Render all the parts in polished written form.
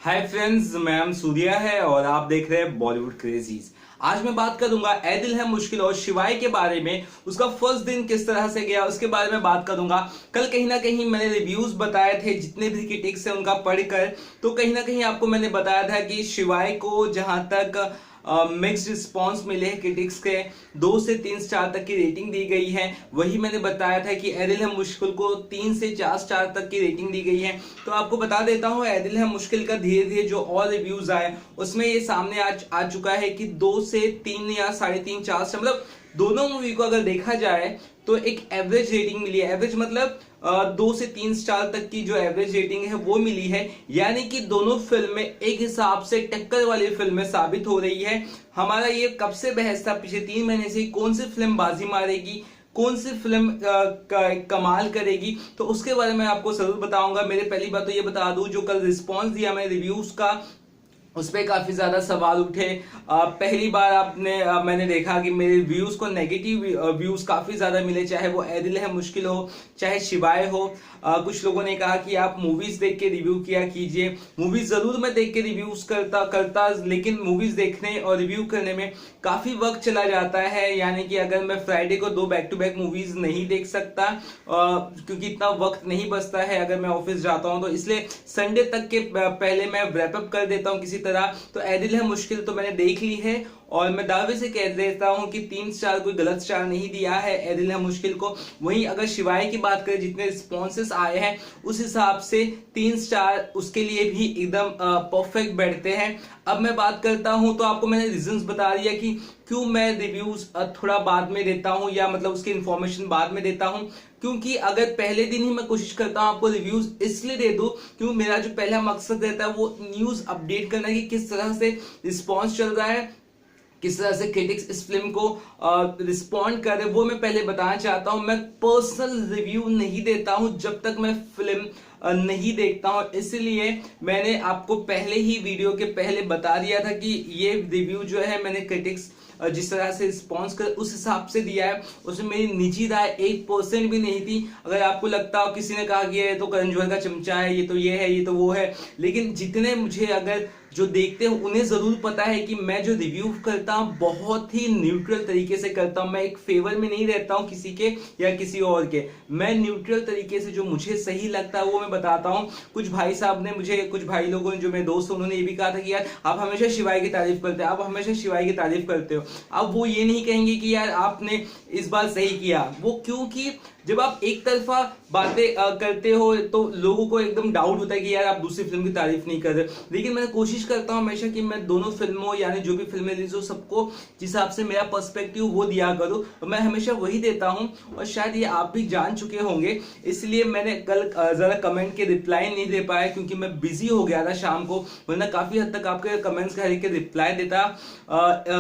Hi friends, मैं हम सूर्या है और आप देख रहे हैं बॉलीवुड क्रेजीज। आज मैं बात करूंगा ऐ दिल है मुश्किल और शिवाय के बारे में। उसका फर्स्ट दिन किस तरह से गया उसके बारे में बात करूंगा। कल कहीं ना कहीं मैंने रिव्यूज बताए थे, जितने भी क्रिटिक्स है उनका पढ़कर, तो कहीं ना कहीं आपको मैंने बताया था कि शिवाय को जहां तक मिक्स्ड रिस्पॉन्स मिले हैं क्रिटिक्स के, 2 से 3 स्टार तक की रेटिंग दी गई है। वही मैंने बताया था कि ऐ दिल है मुश्किल को 3 से 4 स्टार तक की रेटिंग दी गई है। तो आपको बता देता हूँ, ऐ दिल है मुश्किल का धीरे धीरे जो और रिव्यूज आए उसमें ये सामने आ चुका है कि 2 से 3 या 3.5 4 स्टार, मतलब दोनों मूवी को अगर देखा जाए तो एक एवरेज रेटिंग मिली है। एवरेज मतलब 2 से 3 स्टार तक की जो एवरेज रेटिंग है वो मिली है। यानी कि दोनों फिल्में एक हिसाब से टक्कर वाली फिल्में साबित हो रही है। हमारा ये कब से बहस था, पिछले 3 महीने से, कौन सी फिल्म बाजी मारेगी, कौन सी फिल्म कमाल करेगी, तो उसके बारे में आपको जरूर बताऊंगा। मेरे पहली बात तो ये बता दूं, जो कल रिस्पांस दिया मैंने रिव्यूज का, उस पर काफी ज्यादा सवाल उठे। पहली बार मैंने देखा कि मेरे व्यूज को नेगेटिव व्यूज काफी ज्यादा मिले, चाहे वो ऐ दिल है मुश्किल हो, चाहे शिवाय हो। कुछ लोगों ने कहा कि आप मूवीज देख के रिव्यू किया कीजिए। मूवीज जरूर मैं देख के रिव्यूज करता, लेकिन मूवीज देखने और रिव्यू करने में काफी वक्त चला जाता है। यानी कि अगर मैं फ्राइडे को 2 बैक टू बैक मूवीज नहीं देख सकता, क्योंकि इतना वक्त नहीं बचता है अगर मैं ऑफिस जाता हूं, तो इसलिए संडे तक के पहले मैं रैपअप कर देता हूं किसी तरह। तो ऐ दिल है मुश्किल तो मैंने देख ली है और मैं दावे से कह देता हूं कि 3 स्टार कोई गलत स्टार नहीं दिया है ऐ दिल है मुश्किल को। वहीं अगर शिवाय की बात करें, जितने रिस्पॉन्सेस आए हैं उस हिसाब से 3 स्टार उसके लिए भी एकदम परफेक्ट बैठते हैं। अब मैं बात करता हूं, तो आपको मैंने रीजंस बता दिया कि क्यों मैं रिव्यूज थोड़ा बाद में देता हूं, या मतलब उसकी इंफॉर्मेशन बाद में देता हूं। क्योंकि अगर पहले दिन ही मैं कोशिश करता हूं आपको रिव्यूज इसलिए दे दूं, क्योंकि मेरा जो पहला मकसद रहता है वो न्यूज अपडेट करना कि किस तरह से रिस्पॉन्स चल रहा है, किस तरह से क्रिटिक्स इस फिल्म को रिस्पॉन्ड कर रहे, वो मैं पहले बताना चाहता हूं। मैं पर्सनल रिव्यू नहीं देता हूं जब तक मैं फिल्म नहीं देखता हूं, इसलिए मैंने आपको पहले ही वीडियो के पहले बता दिया था कि ये रिव्यू जो है मैंने क्रिटिक्स जिस तरह से रिस्पॉन्स कर उस हिसाब से दिया है। उसमें मेरी निजी राय 1% भी नहीं थी। अगर आपको लगता हो किसी ने कहा कि ये तो करण जौहर का चमचा है, ये तो ये है, ये तो वो है, लेकिन जितने मुझे अगर जो देखते हो उन्हें जरूर पता है कि मैं जो रिव्यू करता हूं बहुत ही न्यूट्रल तरीके से करता हूं। मैं एक फेवर में नहीं रहता हूं किसी के या किसी और के। मैं न्यूट्रल तरीके से जो मुझे सही लगता है वो मैं बताता हूं। कुछ भाई साहब ने मुझे, कुछ भाई लोगों ने, जो मेरे दोस्त, उन्होंने ये भी कहा था कि यार आप हमेशा शिवाय की तारीफ करते हो, आप हमेशा शिवाय की तारीफ करते हो। अब वो ये नहीं कहेंगे कि यार आपने इस बार सही किया, वो क्योंकि जब आप एक तरफा बातें करते हो तो लोगों को एकदम डाउट होता है कि यार आप दूसरी फिल्म की तारीफ नहीं कर रहे। लेकिन मैं कोशिश करता हूं हमेशा कि मैं दोनों फिल्मों, यानी जो भी फिल्में रिलीज हो, सबको जिस हिसाब से मेरा पर्सपेक्टिव वो दिया करूं, और मैं हमेशा वही देता हूं। और शायद ये आप भी जान चुके होंगे, इसलिए मैंने कल जरा कमेंट के रिप्लाई नहीं दे पाया, क्योंकि मैं बिजी हो गया था शाम को, वरना काफी हद तक आपके कमेंट्स का हर एक रिप्लाई देता।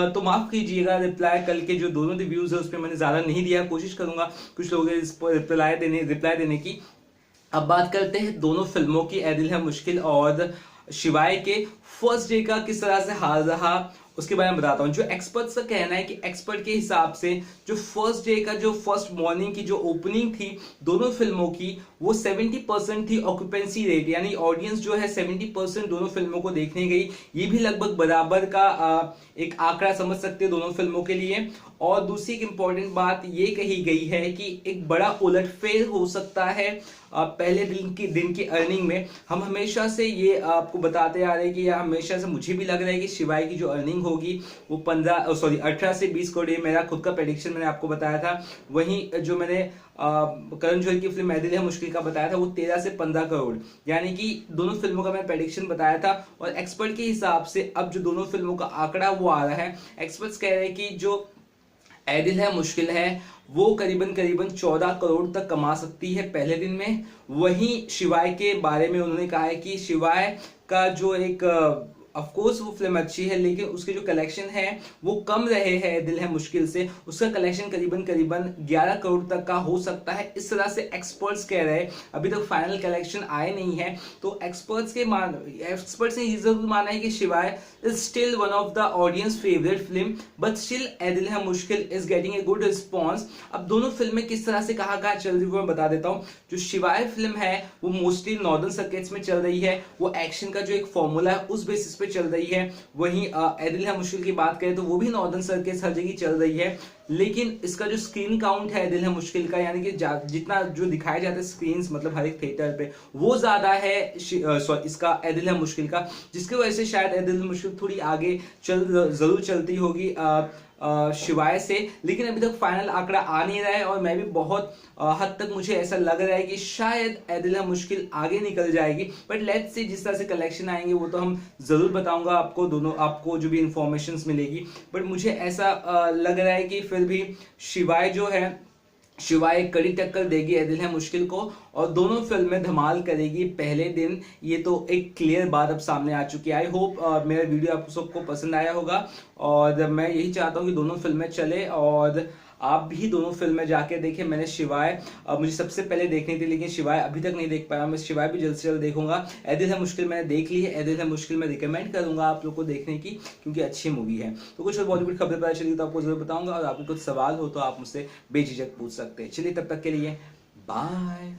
तो माफ कीजिएगा, रिप्लाई कल के जो दोनों रिव्यूज है उस पर मैंने ज्यादा नहीं दिया। कोशिश करूंगा कुछ लोगों के रिप्लाई देने की। अब बात करते हैं दोनों फिल्मों की, ऐ दिल है मुश्किल और शिवाय के फर्स्ट डे का किस तरह से हाल रहा उसके बारे में बताता हूं। जो एक्सपर्ट्स का कहना है कि एक्सपर्ट के हिसाब से जो फर्स्ट डे का, जो फर्स्ट मॉर्निंग की जो ओपनिंग थी दोनों फिल्मों की, वो 70% थी ऑक्यूपेंसी रेट, यानी ऑडियंस जो है 70% दोनों फिल्मों को देखने गई। ये भी लगभग बराबर का एक आंकड़ा समझ सकते हैं दोनों फिल्मों के लिए। और दूसरी एक इंपॉर्टेंट बात ये कही गई है कि एक बड़ा उलटफेर हो सकता है पहले दिन की अर्निंग में। हम हमेशा से ये आपको बताते आ रहे हैं कि हमेशा से मुझे भी लग रहा है कि शिवाय की जो अर्निंग होगी वो 18 से 20 करोड़, मेरा खुद का प्रेडिक्शन मैंने आपको बताया था। वहीं जो मैंने करण जौहर की फिल्म ऐ दिल है मुश्किल का बताया था वो 13 से 15 करोड़, यानी कि दोनों फिल्मों का मैं प्रेडिक्शन बताया था। और एक्सपर्ट के हिसाब से अब जो दोनों फिल्मों का आंकड़ा वो आ रहा है, एक्सपर्ट्स कह रहे हैं कि जो ऐ दिल है मुश्किल है वो करीबन करीबन 14 करोड़ तक कमा सकती है पहले दिन में। वहीं शिवाय के बारे में उन्होंने कहा है कि शिवाय का जो एक ऑफ कोर्स वो फिल्म अच्छी है, लेकिन उसके जो कलेक्शन है वो कम रहे हैं दिल है मुश्किल से। उसका कलेक्शन करीबन करीबन 11 करोड़ तक का हो सकता है, इस तरह से एक्सपर्ट्स कह रहे हैं। अभी तक फाइनल कलेक्शन आए नहीं है, तो एक्सपर्ट्स ने ये जरूर माना है कि शिवाय is still one of the audience favourite film, but still a दिल है मुश्किल is getting a good response. अब दोनों फिल्में किस तरह से कहाँ चल रही है वो मैं बता देता हूँ। जो शिवाय फिल्म है वो मोस्टली नॉर्दर्न सर्किट्स में चल रही है, वो एक्शन का जो एक फॉर्मूला है उस बेसिस पे चल रही है। वहीं ए दिल है मुश्किल की बात करें तो वो भी नॉर्दर्न सर्किट्स हर जगह चल रही है, लेकिन इसका जो स्क्रीन काउंट है दिल है मुश्किल का, यानी कि जितना जो दिखाया जाता है स्क्रीन मतलब हर एक थिएटर पे, वो ज्यादा है इसका ए दिल है मुश्किल का, जिसकी वजह से शायद ए दिल है मुश्किल थोड़ी आगे जरूर चलती होगी शिवाय से। लेकिन अभी तक फाइनल आंकड़ा आ नहीं रहा है, और मैं भी बहुत हद तक मुझे ऐसा लग रहा है कि शायद ए दिल है मुश्किल आगे निकल जाएगी। बट लेट्स सी, जिस तरह से कलेक्शन आएंगे वो तो हम जरूर बताऊंगा आपको, दोनों आपको जो भी इंफॉर्मेशन मिलेगी। बट मुझे ऐसा लग रहा है कि फिर भी शिवाय जो है, शिवाय कड़ी टक्कर देगी ए दिल है मुश्किल को, और दोनों फिल्में धमाल करेगी पहले दिन। ये तो एक क्लियर बात अब सामने आ चुकी है। आई होप मेरा वीडियो आप सबको पसंद आया होगा, और मैं यही चाहता हूँ कि दोनों फिल्में चले और आप भी दोनों फिल्में जाके देखें। मैंने शिवाय मुझे सबसे पहले देखनी थी, लेकिन शिवाय अभी तक नहीं देख पाया। मैं शिवाय भी जल्द से जल्द देखूंगा। ए दिल है मुश्किल मैंने देख ली है, ए दिल है मुश्किल मैं रिकमेंड करूंगा आप लोग को देखने की, क्योंकि अच्छी मूवी है। तो कुछ और बॉलीवुड खबरें पता चली तो आपको जरूर बताऊंगा, और आपको कुछ सवाल हो तो आप मुझसे बेझिझक पूछ सकते हैं। चलिए तब तक के लिए बाय।